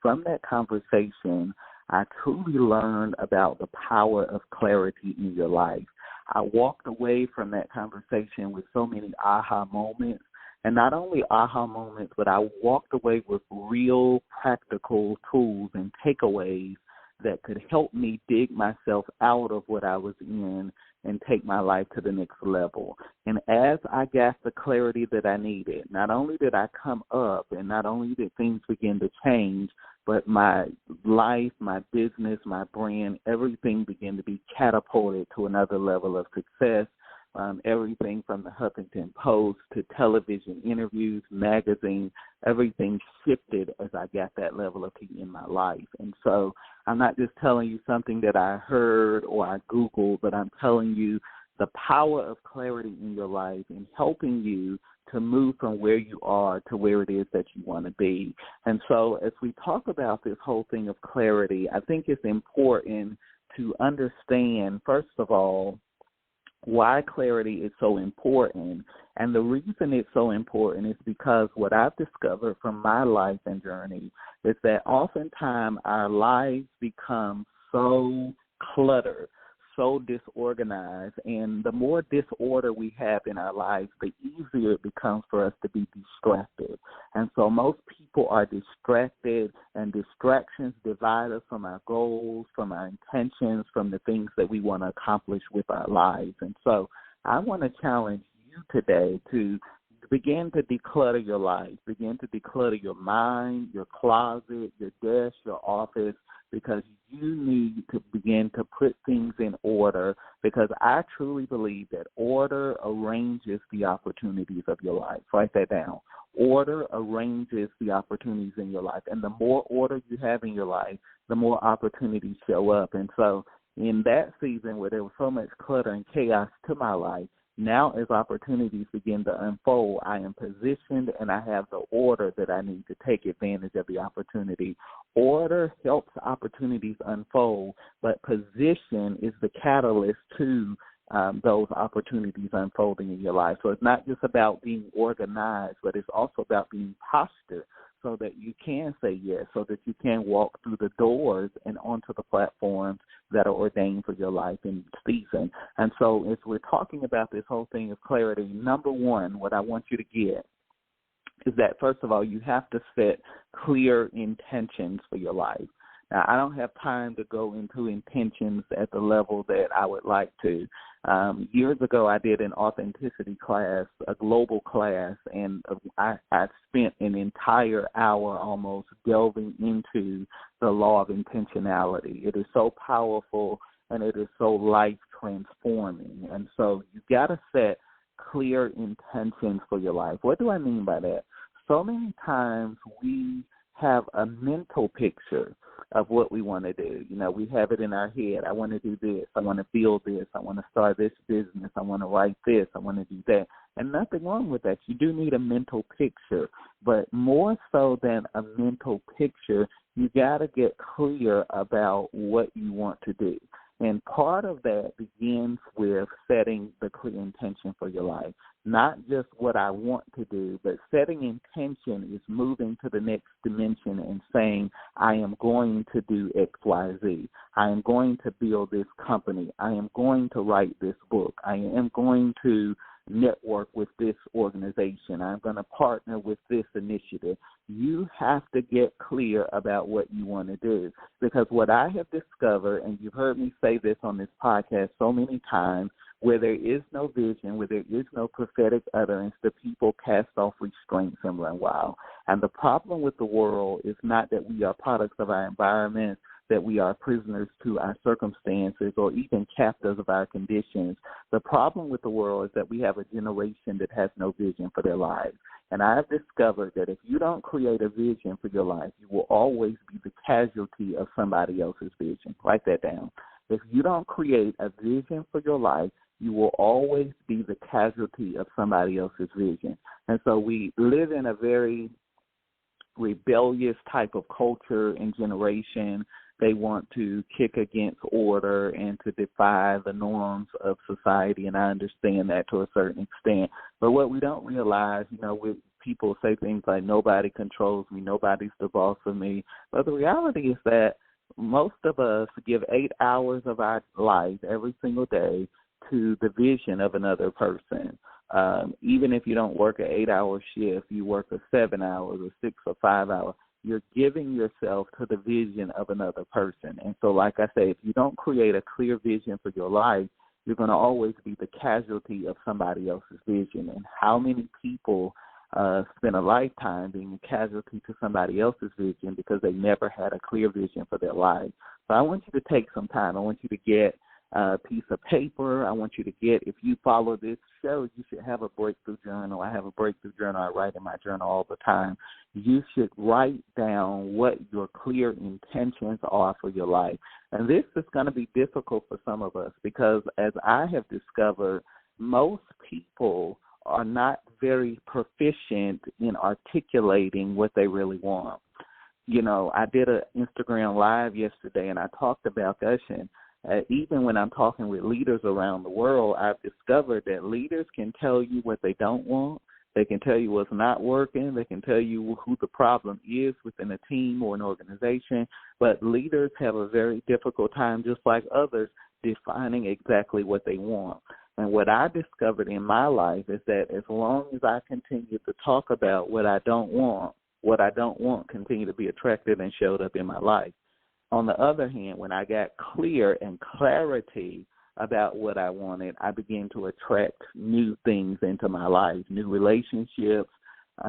from that conversation, I truly learned about the power of clarity in your life. I walked away from that conversation with so many aha moments. And not only aha moments, but I walked away with real practical tools and takeaways that could help me dig myself out of what I was in and take my life to the next level. And as I got the clarity that I needed, not only did I come up and not only did things begin to change, but my life, my business, my brand, everything began to be catapulted to another level of success. Everything from the Huffington Post to television interviews, magazines, everything shifted as I got that level of key in my life. And so I'm not just telling you something that I heard or I Googled, but I'm telling you the power of clarity in your life and helping you to move from where you are to where it is that you want to be. And so as we talk about this whole thing of clarity, I think it's important to understand, first of all, why clarity is so important. And the reason it's so important is because what I've discovered from my life and journey is that oftentimes our lives become so cluttered, so disorganized, and the more disorder we have in our lives, the easier it becomes for us to be distracted. And so most people are distracted, and distractions divide us from our goals, from our intentions, from the things that we want to accomplish with our lives. And so I want to challenge you today to begin to declutter your life, begin to declutter your mind, your closet, your desk, your office, because you need to begin to put things in order, because I truly believe that order arranges the opportunities of your life. Write that down. Order arranges the opportunities in your life. And the more order you have in your life, the more opportunities show up. And so in that season where there was so much clutter and chaos to my life, now as opportunities begin to unfold, I am positioned and I have the order that I need to take advantage of the opportunity. Order helps opportunities unfold, but position is the catalyst to those opportunities unfolding in your life. So it's not just about being organized, but it's also about being postured so that you can say yes, so that you can walk through the doors and onto the platforms that are ordained for your life in season. And so as we're talking about this whole thing of clarity, number one, what I want you to get is that, first of all, you have to set clear intentions for your life. Now, I don't have time to go into intentions at the level that I would like to. Years ago, I did an authenticity class, a global class, and I spent an entire hour almost delving into the law of intentionality. It is so powerful, and it is so life-transforming. And so you got to set clear intentions for your life. What do I mean by that? So many times we have a mental picture of what we want to do. You know, we have it in our head. I want to do this. I want to feel this. I want to start this business. I want to write this. I want to do that. And nothing wrong with that. You do need a mental picture. But more so than a mental picture, you got to get clear about what you want to do. And part of that begins with setting the clear intention for your life. Not just what I want to do, but setting intention is moving to the next dimension and saying, I am going to do X, Y, Z. I am going to build this company. I am going to write this book. I am going to network with this organization. I'm going to partner with this initiative. You have to get clear about what you want to do, because what I have discovered, and you've heard me say this on this podcast so many times, where there is no vision, where there is no prophetic utterance, the people cast off restraints and run wild. And the problem with the world is not that we are products of our environment, that we are prisoners to our circumstances or even captives of our conditions. The problem with the world is that we have a generation that has no vision for their lives. And I have discovered that if you don't create a vision for your life, you will always be the casualty of somebody else's vision. Write that down. If you don't create a vision for your life, you will always be the casualty of somebody else's vision. And so we live in a very rebellious type of culture and generation. They want to kick against order and to defy the norms of society, and I understand that to a certain extent. But what we don't realize, with people say things like, nobody controls me, nobody's the boss of me. But the reality is that most of us give 8 hours of our life every single day to the vision of another person. Even if you don't work an 8-hour shift, you work a 7 hours or 6 or 5 hours, you're giving yourself to the vision of another person. And so, like I say, if you don't create a clear vision for your life, you're going to always be the casualty of somebody else's vision. And how many people spend a lifetime being a casualty to somebody else's vision because they never had a clear vision for their life? So I want you to take some time. I want you to get a piece of paper. I want you to get, if you follow this show, you should have a breakthrough journal. I have a breakthrough journal. I write in my journal all the time. You should write down what your clear intentions are for your life. And this is going to be difficult for some of us because, as I have discovered, most people are not very proficient in articulating what they really want. You know, I did an Instagram Live yesterday, and I talked about gushing. Even when I'm talking with leaders around the world, I've discovered that leaders can tell you what they don't want. They can tell you what's not working. They can tell you who the problem is within a team or an organization. But leaders have a very difficult time, just like others, defining exactly what they want. And what I discovered in my life is that as long as I continue to talk about what I don't want continue to be attractive and showed up in my life. On the other hand, when I got clear and clarity about what I wanted, I began to attract new things into my life, new relationships,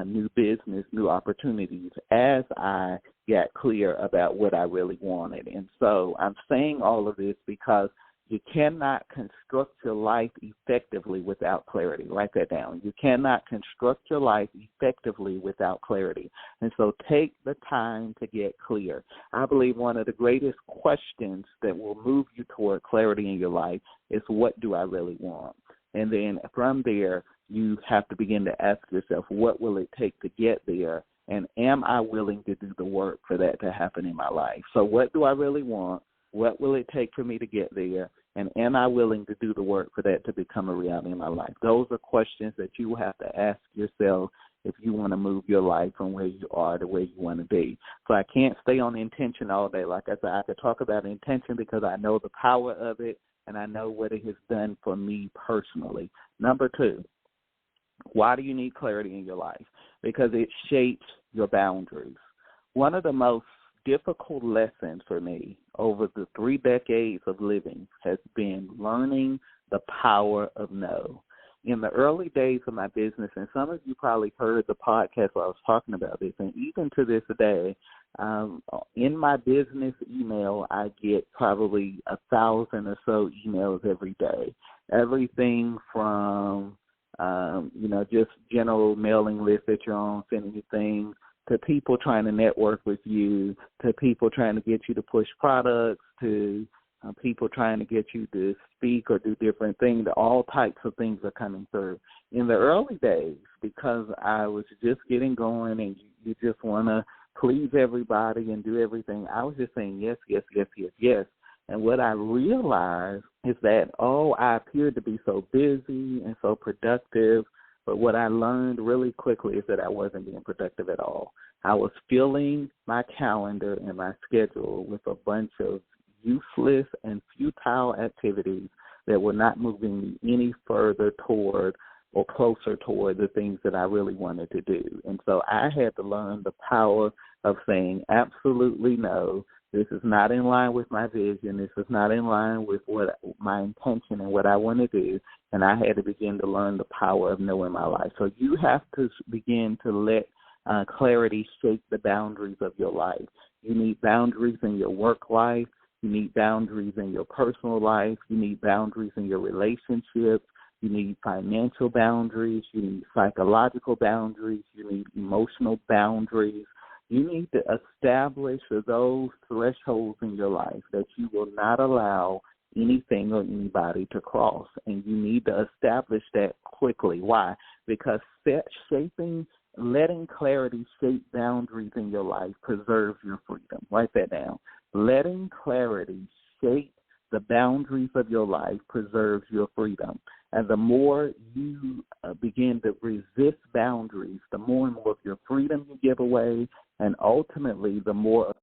new business, new opportunities, as I got clear about what I really wanted. And so I'm saying all of this because you cannot construct your life effectively without clarity. Write that down. You cannot construct your life effectively without clarity. And so take the time to get clear. I believe one of the greatest questions that will move you toward clarity in your life is, what do I really want? And then from there, you have to begin to ask yourself, what will it take to get there? And am I willing to do the work for that to happen in my life? So what do I really want? What will it take for me to get there? And am I willing to do the work for that to become a reality in my life? Those are questions that you will have to ask yourself if you want to move your life from where you are to where you want to be. So I can't stay on intention all day. Like I said, I could talk about intention because I know the power of it and I know what it has done for me personally. Number 2, why do you need clarity in your life? Because it shapes your boundaries. One of the most difficult lessons for me over the 3 decades of living has been learning the power of no. In the early days of my business, and some of you probably heard the podcast where I was talking about this, and even to this day, in my business email, I get probably 1,000 or so emails every day. Everything from, just general mailing list that you're on, sending you things, to people trying to network with you, to people trying to get you to push products, to people trying to get you to speak or do different things. All types of things are coming through. In the early days, because I was just getting going and you just want to please everybody and do everything, I was just saying yes, yes, yes, yes, yes. And what I realized is that, I appeared to be so busy and so productive, but what I learned really quickly is that I wasn't being productive at all. I was filling my calendar and my schedule with a bunch of useless and futile activities that were not moving me any further toward or closer toward the things that I really wanted to do. And so I had to learn the power of saying absolutely no. This is not in line with my vision. This is not in line with what my intention and what I want to do. And I had to begin to learn the power of no in my life. So you have to begin to let clarity shape the boundaries of your life. You need boundaries in your work life. You need boundaries in your personal life. You need boundaries in your relationships. You need financial boundaries. You need psychological boundaries. You need emotional boundaries. You need to establish those thresholds in your life that you will not allow anything or anybody to cross. And you need to establish that quickly. Why? Because letting clarity shape boundaries in your life preserves your freedom. Write that down. Letting clarity shape the boundaries of your life preserves your freedom. And the more you begin to resist boundaries, the more and more of your freedom you give away, and ultimately the more